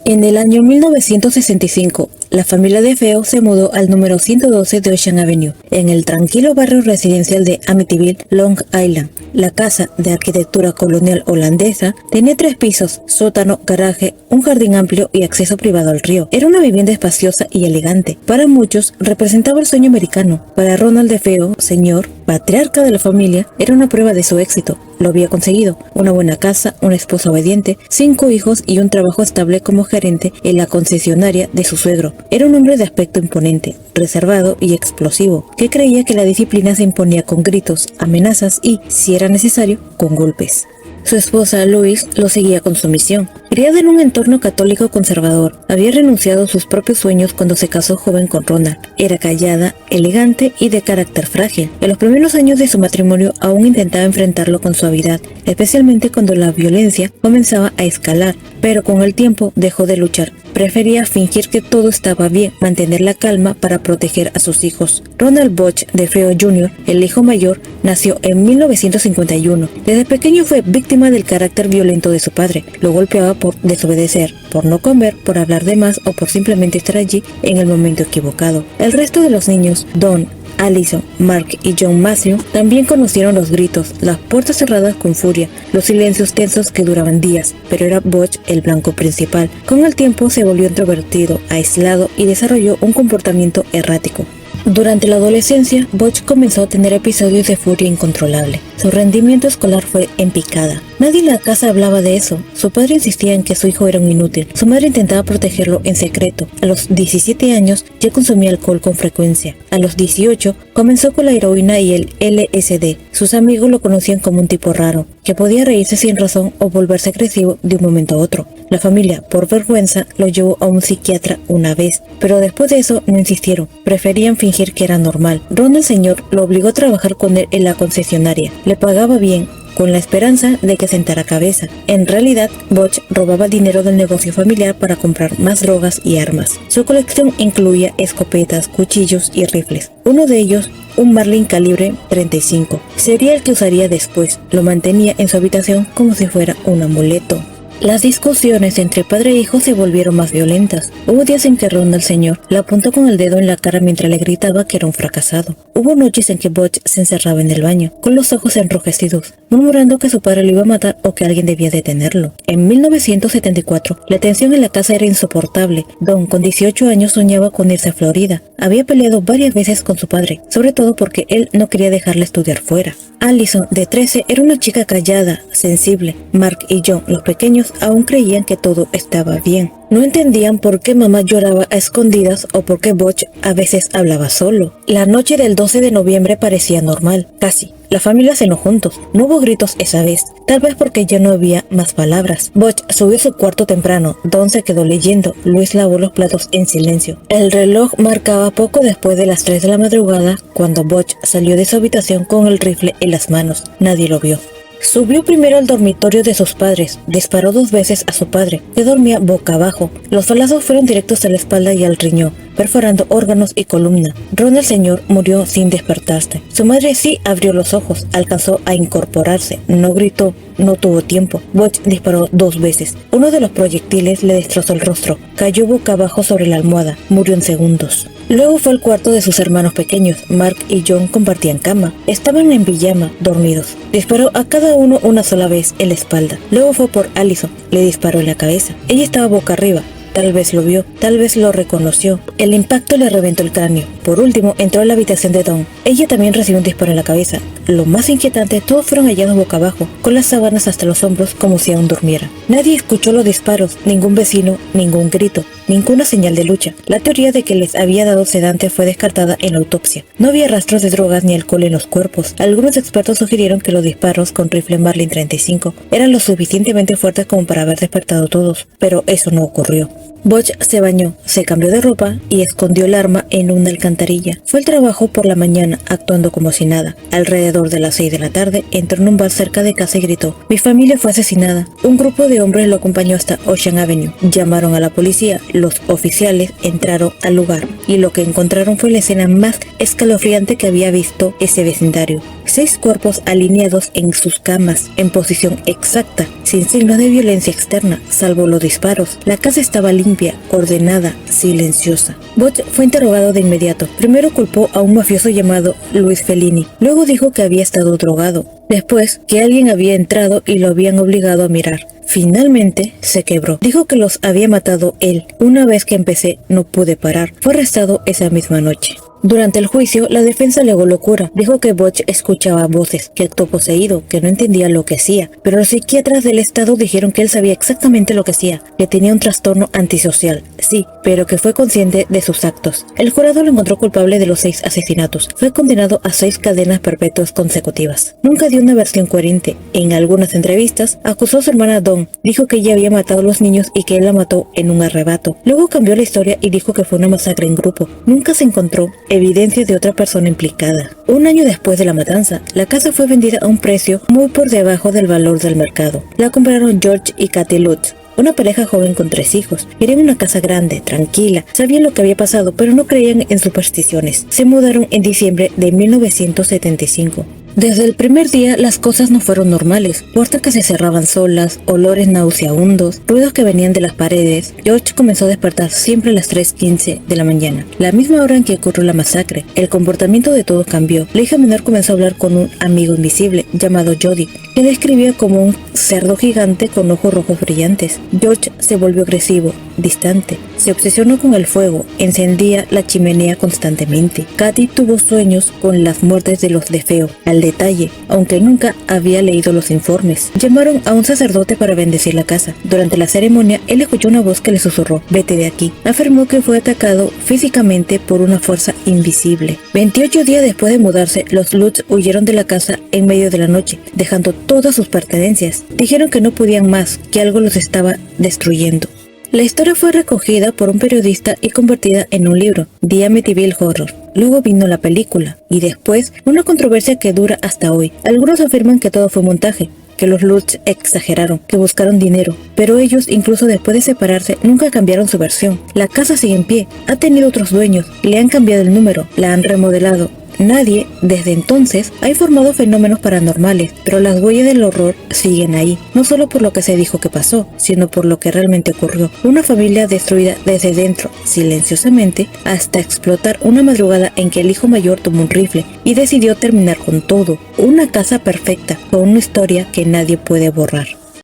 En el año 1965, la familia de Feo se mudó al número 112 de Ocean Avenue, en el tranquilo barrio residencial de Amityville, Long Island. La casa, de arquitectura colonial holandesa, tenía 3 pisos, sótano, garaje, un jardín amplio y acceso privado al río. Era una vivienda espaciosa y elegante. Para muchos, representaba el sueño americano. Para Ronald de Feo, señor, patriarca de la familia, era una prueba de su éxito. Lo había conseguido: una buena casa, una esposa obediente, 5 hijos y un trabajo estable como gerente en la concesionaria de su suegro. Era un hombre de aspecto imponente, reservado y explosivo, que creía que la disciplina se imponía con gritos, amenazas y, si era necesario, con golpes. Su esposa, Louise, lo seguía con sumisión. Criada en un entorno católico conservador, había renunciado a sus propios sueños cuando se casó joven con Ronald. Era callada, elegante y de carácter frágil. En los primeros años de su matrimonio aún intentaba enfrentarlo con suavidad, especialmente cuando la violencia comenzaba a escalar, pero con el tiempo dejó de luchar. Prefería fingir que todo estaba bien, mantener la calma para proteger a sus hijos. Ronald Bosch de Feo Jr., el hijo mayor, nació en 1951. Desde pequeño fue víctima del carácter violento de su padre. Lo golpeaba por desobedecer, por no comer, por hablar de más o por simplemente estar allí en el momento equivocado. El resto de los niños, Don, Allison, Mark y John Matthew, también conocieron los gritos, las puertas cerradas con furia, los silencios tensos que duraban días, pero era Bosch el blanco principal. Con el tiempo se volvió introvertido, aislado y desarrolló un comportamiento errático. Durante la adolescencia, Bosch comenzó a tener episodios de furia incontrolable. Su rendimiento escolar fue en picada. Nadie en la casa hablaba de eso. Su padre insistía en que su hijo era un inútil. Su madre intentaba protegerlo en secreto. A los 17 años ya consumía alcohol con frecuencia. A los 18 comenzó con la heroína y el LSD. Sus amigos lo conocían como un tipo raro, que podía reírse sin razón o volverse agresivo de un momento a otro. La familia, por vergüenza, lo llevó a un psiquiatra una vez, pero después de eso no insistieron. Preferían fingir que era normal. Ron el señor lo obligó a trabajar con él en la concesionaria. Le pagaba bien, con la esperanza de que sentara cabeza. En realidad, Bosch robaba dinero del negocio familiar para comprar más drogas y armas. Su colección incluía escopetas, cuchillos y rifles. Uno de ellos, un Marlin calibre 35, sería el que usaría después. Lo mantenía en su habitación como si fuera un amuleto. Las discusiones entre padre e hijo se volvieron más violentas. Hubo días en que Ronald señor le apuntó con el dedo en la cara mientras le gritaba que era un fracasado. Hubo noches en que Bosch se encerraba en el baño, con los ojos enrojecidos, murmurando que su padre lo iba a matar o que alguien debía detenerlo. En 1974, la tensión en la casa era insoportable. Don, con 18 años, soñaba con irse a Florida. Había peleado varias veces con su padre, sobre todo porque él no quería dejarle estudiar fuera. Allison, de 13, era una chica callada, sensible. Mark y John, los pequeños, aún creían que todo estaba bien. No entendían por qué mamá lloraba a escondidas o por qué Bosch a veces hablaba solo. La noche del 12 de noviembre parecía normal, casi. La familia cenó juntos. No hubo gritos esa vez, tal vez porque ya no había más palabras. Bosch subió a su cuarto temprano. Don se quedó leyendo. Luis lavó los platos en silencio. El reloj marcaba poco después de las 3 de la madrugada cuando Bosch salió de su habitación con el rifle en las manos. Nadie lo vio. Subió primero al dormitorio de sus padres. Disparó 2 veces a su padre, que dormía boca abajo. Los balazos fueron directos a la espalda y al riñón, perforando órganos y columna. Ron el señor murió sin despertarse. Su madre sí abrió los ojos, alcanzó a incorporarse, no gritó, no tuvo tiempo. Bosch disparó 2 veces. Uno de los proyectiles le destrozó el rostro. Cayó boca abajo sobre la almohada. Murió en segundos. Luego fue al cuarto de sus hermanos pequeños. Mark y John compartían cama. Estaban en pijama, dormidos. Disparó a cada uno una sola vez en la espalda. Luego fue por Allison. Le disparó en la cabeza. Ella estaba boca arriba. Tal vez lo vio, tal vez lo reconoció. El impacto le reventó el cráneo. Por último, entró a la habitación de Dawn. Ella también recibió un disparo en la cabeza. Lo más inquietante, todos fueron hallados boca abajo, con las sábanas hasta los hombros como si aún durmiera. Nadie escuchó los disparos, ningún vecino, ningún grito, ninguna señal de lucha. La teoría de que les había dado sedante fue descartada en la autopsia. No había rastros de drogas ni alcohol en los cuerpos. Algunos expertos sugirieron que los disparos con rifle Marlin 35 eran lo suficientemente fuertes como para haber despertado a todos, pero eso no ocurrió. Bosch se bañó, se cambió de ropa y escondió el arma en una alcantarilla. Fue al trabajo por la mañana, actuando como si nada. Alrededor de las 6 de la tarde, entró en un bar cerca de casa y gritó: "Mi familia fue asesinada". Un grupo de hombres lo acompañó hasta Ocean Avenue. Llamaron a la policía. Los oficiales entraron al lugar y lo que encontraron fue la escena más escalofriante que había visto ese vecindario. 6 cuerpos alineados en sus camas, en posición exacta, sin signos de violencia externa, salvo los disparos. La casa estaba limpia, ordenada, silenciosa. Butch fue interrogado de inmediato. Primero culpó a un mafioso llamado Luis Fellini. Luego dijo que había estado drogado. Después, que alguien había entrado y lo habían obligado a mirar. Finalmente, se quebró. Dijo que los había matado él. Una vez que empecé, no pude parar. Fue arrestado esa misma noche. Durante el juicio, la defensa alegó locura. Dijo que Butch escuchaba voces, que actuó poseído, que no entendía lo que hacía. Pero los psiquiatras del estado dijeron que él sabía exactamente lo que hacía, que tenía un trastorno antisocial. Sí, pero que fue consciente de sus actos. El jurado lo encontró culpable de los 6 asesinatos. Fue condenado a 6 cadenas perpetuas consecutivas. Nunca dio una versión coherente. En algunas entrevistas, acusó a su hermana Dawn. Dijo que ella había matado a los niños y que él la mató en un arrebato. Luego cambió la historia y dijo que fue una masacre en grupo. Nunca se encontró evidencia de otra persona implicada. Un año después de la matanza, la casa fue vendida a un precio muy por debajo del valor del mercado. La compraron George y Kathy Lutz, una pareja joven con 3 hijos. Querían una casa grande, tranquila, sabían lo que había pasado, pero no creían en supersticiones. Se mudaron en diciembre de 1975. Desde el primer día las cosas no fueron normales. Puertas que se cerraban solas, olores nauseabundos, ruidos que venían de las paredes. George comenzó a despertar siempre a las 3:15 de la mañana, la misma hora en que ocurrió la masacre. El comportamiento de todos cambió. La hija menor comenzó a hablar con un amigo invisible llamado Jody, que describía como un cerdo gigante con ojos rojos brillantes. George se volvió agresivo, distante. Se obsesionó con el fuego, encendía la chimenea constantemente. Kathy tuvo sueños con las muertes de los DeFeo, al detalle, aunque nunca había leído los informes. Llamaron a un sacerdote para bendecir la casa. Durante la ceremonia, él escuchó una voz que le susurró: "Vete de aquí". Afirmó que fue atacado físicamente por una fuerza invisible. 28 días después de mudarse, los Lutz huyeron de la casa en medio de la noche, dejando todas sus pertenencias. Dijeron que no podían más, que algo los estaba destruyendo. La historia fue recogida por un periodista y convertida en un libro, The Amityville Horror. Luego vino la película, y después una controversia que dura hasta hoy. Algunos afirman que todo fue montaje, que los Lutz exageraron, que buscaron dinero, pero ellos, incluso después de separarse, nunca cambiaron su versión. La casa sigue en pie, ha tenido otros dueños, le han cambiado el número, la han remodelado. Nadie, desde entonces, ha informado fenómenos paranormales, pero las huellas del horror siguen ahí, no solo por lo que se dijo que pasó, sino por lo que realmente ocurrió. Una familia destruida desde dentro, silenciosamente, hasta explotar una madrugada en que el hijo mayor tomó un rifle y decidió terminar con todo. Una casa perfecta, con una historia que nadie puede borrar.